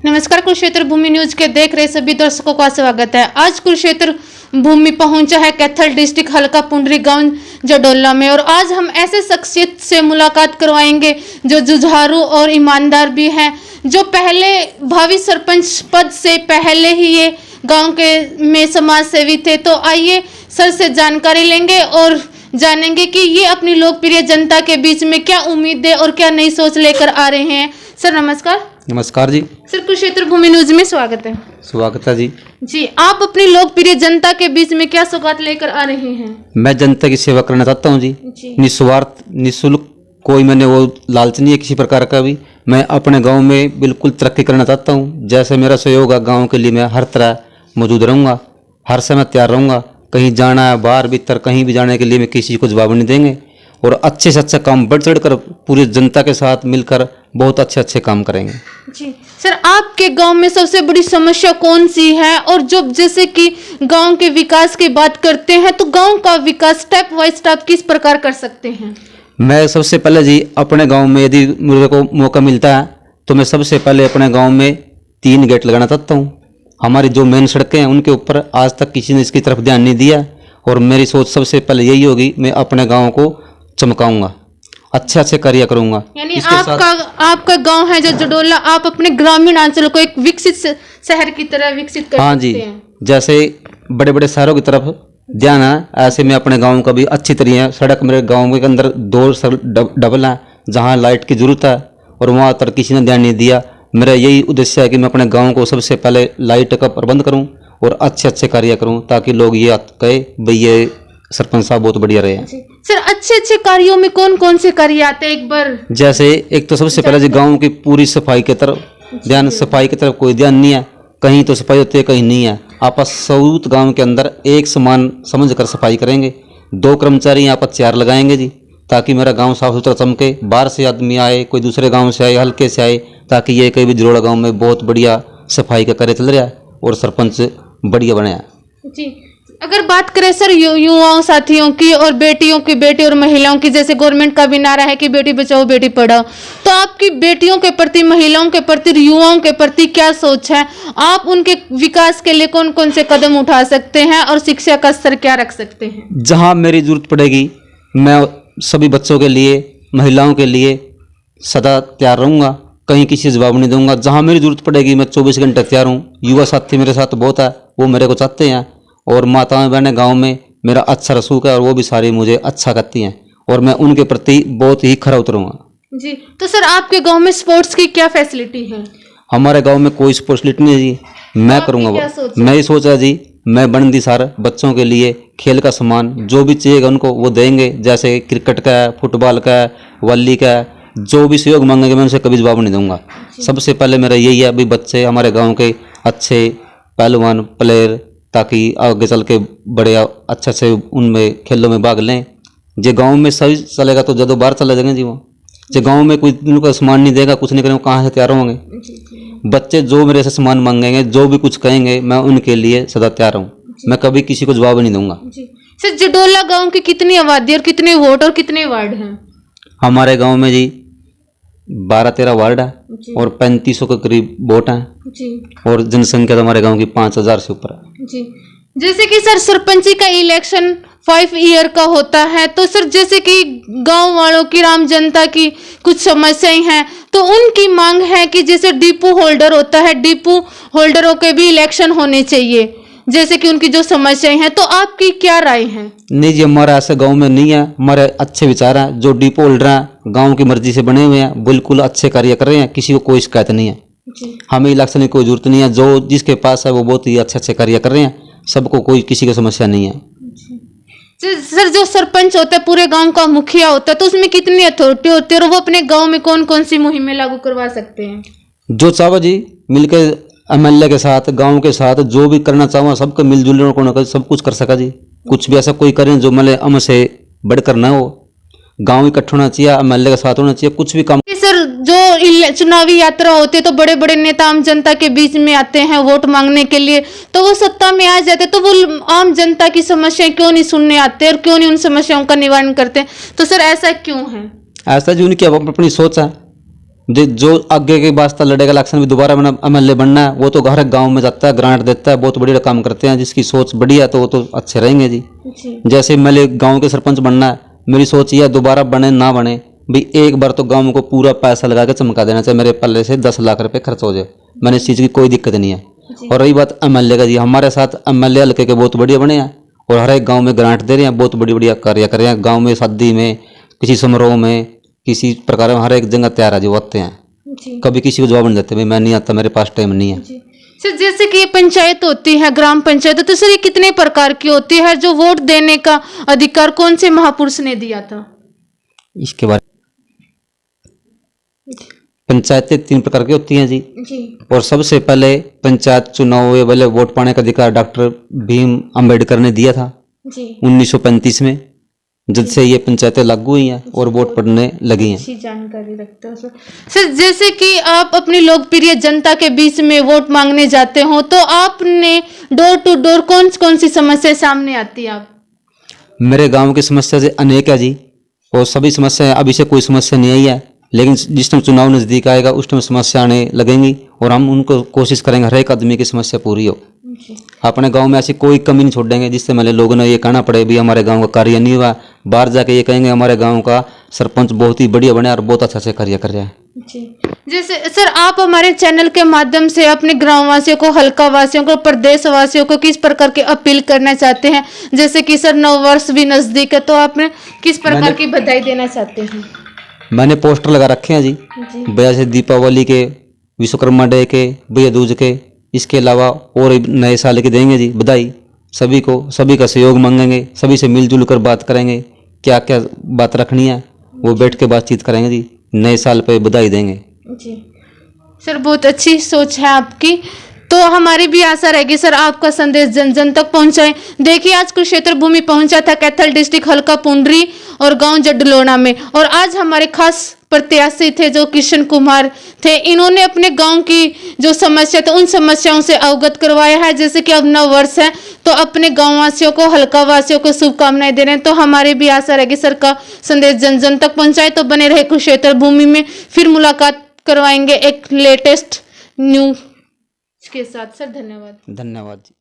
नमस्कार, कुरुक्षेत्र भूमि न्यूज के देख रहे सभी दर्शकों का स्वागत है। आज कुरुक्षेत्र भूमि पहुंचा है कैथल डिस्ट्रिक्ट हल्का पुंडरी गांव जडोला में और आज हम ऐसे शख्सियत से मुलाकात करवाएंगे जो जुझारू और ईमानदार भी हैं, जो पहले भावी सरपंच पद से पहले ही ये गांव के में समाज सेवी थे। तो आइए सर से जानकारी लेंगे और जानेंगे कि ये अपनी लोकप्रिय जनता के बीच में क्या उम्मीदें और क्या नई सोच लेकर आ रहे हैं। सर नमस्कार। नमस्कार जी। सर कुरुक्षेत्र भूमि न्यूज में स्वागत है। स्वागत है जी। जी, आप अपनी लोकप्रिय जनता के बीच में क्या सौगात लेकर आ रहे हैं? मैं जनता की सेवा करना चाहता हूं जी। निस्वार्थ निःशुल्क, कोई मैंने वो लालच नहीं है किसी प्रकार का भी। मैं अपने गांव में बिल्कुल तरक्की करना चाहता हूं। जैसे मेरा सहयोग है गांव के लिए, मैं हर तरह मौजूद रहूंगा, हर समय तैयार रहूंगा। कहीं जाना है बाहर भीतर कहीं भी जाने के लिए मैं किसी को जवाब नहीं देंगे और अच्छे से अच्छा काम बढ़ चढ़ कर पूरी जनता के साथ मिलकर बहुत अच्छे काम करेंगे। जी सर, आपके गांव में सबसे बड़ी समस्या कौन सी है? और जब जैसे कि गांव के विकास की बात करते हैं तो गांव का विकास स्टेप बाय स्टेप किस प्रकार कर सकते हैं? मैं सबसे पहले जी अपने गांव में यदि मुझे को मौका मिलता है तो मैं सबसे पहले अपने गांव में 3 गेट लगाना चाहता हूँ। हमारी जो मेन सड़कें हैं उनके ऊपर आज तक किसी ने इसकी तरफ ध्यान नहीं दिया और मेरी सोच सबसे पहले यही होगी, मैं अपने गाँव को चमकाऊंगा, अच्छे कार्य करूंगा। यानी आपका गांव है जो जडोला, आप अपने ग्रामीण अंचल को एक विकसित शहर की तरह विकसित कर सकते हैं। हाँ जी, जैसे बड़े बड़े शहरों की तरफ ध्यान है ऐसे मैं अपने गांव का भी अच्छी तरह है। सड़क मेरे गांव के अंदर 2 डबल है जहां लाइट की जरूरत है और वहां तक किसी ने ध्यान नहीं दिया। मेरा यही उद्देश्य है कि मैं अपने गाँव को सबसे पहले लाइट का प्रबंध करूँ और अच्छे कार्य करूँ ताकि लोग ये कहे भाई ये सरपंच साहब बहुत बढ़िया रहे हैं। सर अच्छे कार्यों में कौन कौन से कार्य आते हैं एक बार? जैसे एक तो सबसे पहले गांव की पूरी सफाई की तरफ ध्यान, सफाई की तरफ कोई ध्यान नहीं है, कहीं तो सफाई होती है कहीं नहीं है। आपस सऊत गांव के अंदर एक समान समझ कर सफाई करेंगे। 2 कर्मचारी यहाँ पर 4 लगाएंगे जी ताकि मेरा गांव साफ सुथरा चमके। बाहर से आदमी आए, कोई दूसरे गांव से आए, हल्के से आए, ताकि ये कहीं भी जरोड़ा गांव में बहुत बढ़िया सफाई का कार्य चल रहा है और सरपंच बढ़िया बने जी। अगर बात करें सर युवाओं साथियों की और बेटियों की, बेटी और महिलाओं की, जैसे गवर्नमेंट का भी नारा है कि बेटी बचाओ बेटी पढ़ाओ, तो आपकी बेटियों के प्रति, महिलाओं के प्रति, युवाओं के प्रति क्या सोच है? आप उनके विकास के लिए कौन कौन से कदम उठा सकते हैं और शिक्षा का स्तर क्या रख सकते हैं? जहां मेरी जरूरत पड़ेगी मैं सभी बच्चों के लिए, महिलाओं के लिए सदा तैयार रहूंगा, कहीं किसी जवाब नहीं दूंगा। जहां मेरी जरूरत पड़ेगी मैं 24 घंटे तैयार हूँ। युवा साथी मेरे साथ बहुत है, वो मेरे को चाहते हैं और माताएं बहनें गांव में मेरा अच्छा रसूख है और वो भी सारी मुझे अच्छा करती हैं और मैं उनके प्रति बहुत ही खरा उतरूंगा जी। तो सर आपके गांव में स्पोर्ट्स की क्या फैसिलिटी है? हमारे गांव में कोई स्पोर्ट्स फैसिलिटी नहीं है जी। मैं करूंगा वो, मैं ही सोचा जी, मैं बनदी सार बच्चों के लिए खेल का सामान जो भी चाहिएगा उनको वो देंगे। जैसे क्रिकेट का है, फुटबॉल का है, वॉली का है, जो भी सहयोग मांगेंगे मैं उनसे कभी जवाब नहीं दूंगा। सबसे पहले मेरा यही है अभी बच्चे हमारे गाँव के अच्छे पहलवान प्लेयर, ताकि आगे चल के बड़े अच्छे से उनमें खेलों में भाग लें। जो गांव में सही चलेगा तो जब बाहर चले जाएंगे जी। वो जो गांव में कोई उनको सामान नहीं देगा, कुछ नहीं करेंगे, कहाँ से तैयार होंगे? बच्चे जो मेरे से सामान मांगेंगे, जो भी कुछ कहेंगे, मैं उनके लिए सदा तैयार हूँ। मैं कभी किसी को जवाब नहीं दूंगा। सर जडोला गाँव की कितनी आबादी और कितने वोट और कितने वार्ड हैं? हमारे गाँव में जी 12-13 वार्ड है और 3500 के करीब वोट हैं जी। और जनसंख्या तो हमारे गांव की 5000 से ऊपर है जी। जैसे कि सर सरपंची का इलेक्शन 5 ईयर का होता है, तो सर जैसे कि गांव वालों की, आम जनता की कुछ समस्याएं हैं, तो उनकी मांग है कि जैसे डिपो होल्डर होता है, डिपो होल्डरों के भी इलेक्शन होने चाहिए, जैसे कि उनकी जो समस्याएं हैं, तो आपकी क्या राय है? नहीं जी, हमारा ऐसे गांव में नहीं है। हमारे अच्छे विचार हैं, जो डिपो होल्डर हैं गांव की मर्जी से बने हुए हैं, बिल्कुल अच्छे कार्य कर रहे हैं, किसी को कोई शिकायत नहीं है जी। हमें इलेक्शन की कोई जरूरत नहीं है, जो जिसके पास है वो बहुत ही अच्छे कार्य कर रहे हैं, सबको कोई किसी की समस्या नहीं है। सर जो सरपंच होता है पूरे गांव का मुखिया होता है, तो उसमें कितनी अथॉरिटी होती है और वो अपने गाँव में कौन कौन सी मुहिमें लागू करवा सकते हैं? जो चाहो जी मिलकर एमएलए के साथ, गांव के साथ जो भी करना चाहो सबको मिलजुल कर सब कुछ कर सका जी। कुछ भी ऐसा कोई करें जो मतलब हम से बढ़कर ना हो। गांव इकट्ठा होना चाहिए, एमएलए के साथ होना चाहिए, कुछ भी काम। सर जो चुनावी यात्रा होती है तो बड़े बड़े नेता आम जनता के बीच में आते हैं वोट मांगने के लिए, तो वो सत्ता में आ जाते तो वो आम जनता की समस्याएं क्यों नहीं सुनने आते और क्यों नहीं उन समस्याओं का निवारण करते? तो सर ऐसा क्यों है? ऐसा जी उनकी अपनी सोच है। जो आगे के वास्ता लड़ेगा इलेक्शन में दोबारा मैंने एमएलए बनना है, वो तो हर एक गाँव में जाता है, ग्रांट देता है, बहुत बढ़िया काम करते हैं। जिसकी सोच बढ़िया तो वो तो अच्छे रहेंगे जी। जैसे मेरे गाँव के सरपंच बनना है, मेरी सोच ये है दोबारा बने ना बने भाई एक बार तो गाँव को पूरा पैसा लगा के चमका देना चाहिए। मेरे पल्ले से 10 लाख रुपए खर्च हो जाए, मैंने इस चीज़ की कोई दिक्कत नहीं है। और रही बात एमएलए का जी, हमारे साथ एमएलए हल्के के बहुत बढ़िया बने हैं और हर एक गांव में ग्रांट दे रहे हैं, बहुत बड़ी बढ़िया कार्य कर रहे हैं। गांव में शादी में, किसी समारोह में, किसी प्रकार में हर एक जगह तैयार है जो आते हैं। कभी किसी को जवाब नहीं देते भाई मैं नहीं आता, मेरे पास टाइम नहीं है। सर जैसे कि ये पंचायत होती है, ग्राम पंचायत, तो सर ये कितने प्रकार की होती है? जो वोट देने का अधिकार कौन से महापुरुष ने दिया था? इसके बारे पंचायतें 3 प्रकार की होती हैं जी। और सबसे पहले पंचायत चुनाव वाले वोट पाने का अधिकार डॉक्टर भीम अंबेडकर ने दिया था 1935 में, जब से ये पंचायतें लागू हुई हैं और वोट पड़ने लगी हैं। अच्छी जानकारी रखते हो सर। जैसे कि आप अपनी लोकप्रिय जनता के बीच में वोट मांगने जाते हो तो आपने डोर टू डोर कौन कौन सी समस्या सामने आती है? आप मेरे गांव की समस्या से अनेक है जी, और सभी समस्याएं अभी से कोई समस्या नहीं आई है, लेकिन जिस टाइम चुनाव नज़दीक आएगा उस टाइम समस्या आने लगेंगी और हम उनको कोशिश करेंगे हर एक आदमी की समस्या पूरी हो। अपने गांव में ऐसी कोई कमी नहीं छोड़ेंगे जिससे मेरे लोगों ने ये कहना पड़े भी हमारे गांव का कार्य नहीं हुआ। बाहर जाके ये कहेंगे हमारे गांव का सरपंच बहुत ही बढ़िया बने और बहुत अच्छा से कार्य कर रहा है। जैसे सर आप हमारे चैनल के माध्यम से अपने ग्राम वासियों को, हल्का वासियों को, प्रदेश वासियों को किस प्रकार की अपील करना चाहते हैं? जैसे कि सर नव वर्ष भी नजदीक है, तो आप किस प्रकार की बधाई देना चाहते हैं? मैंने पोस्टर लगा रखे हैं जी, जैसे दीपावली के, विश्वकर्मा डे के, भैया दूज के, इसके अलावा और नए साल की देंगे जी बधाई सभी को। सभी का सहयोग मांगेंगे, सभी से मिलजुल कर बात करेंगे, क्या क्या बात रखनी है वो बैठ के बातचीत करेंगे जी, नए साल पे बधाई देंगे जी। सर बहुत अच्छी सोच है आपकी, तो हमारी भी आशा रहेगी सर आपका संदेश जन जन तक पहुंचाएं। देखिए आज कुरुक्षेत्र भूमि पहुंचा था कैथल डिस्ट्रिक्ट हल्का पुंडरी और गांव जडलोना में, और आज हमारे खास प्रत्याशी थे जो किशन कुमार थे। इन्होंने अपने गांव की जो समस्या थे उन समस्याओं से अवगत करवाया है। जैसे कि अब नव वर्ष है तो अपने गांव वासियों को, हल्का वासियों को शुभकामनाएं दे रहे हैं। तो हमारी भी आशा रहेगी सर का संदेश जन जन तक पहुंचाए। तो बने रहे कुरुक्षेत्र भूमि में, फिर मुलाकात करवाएंगे एक लेटेस्ट न्यूज के साथ। सर धन्यवाद। धन्यवाद जी।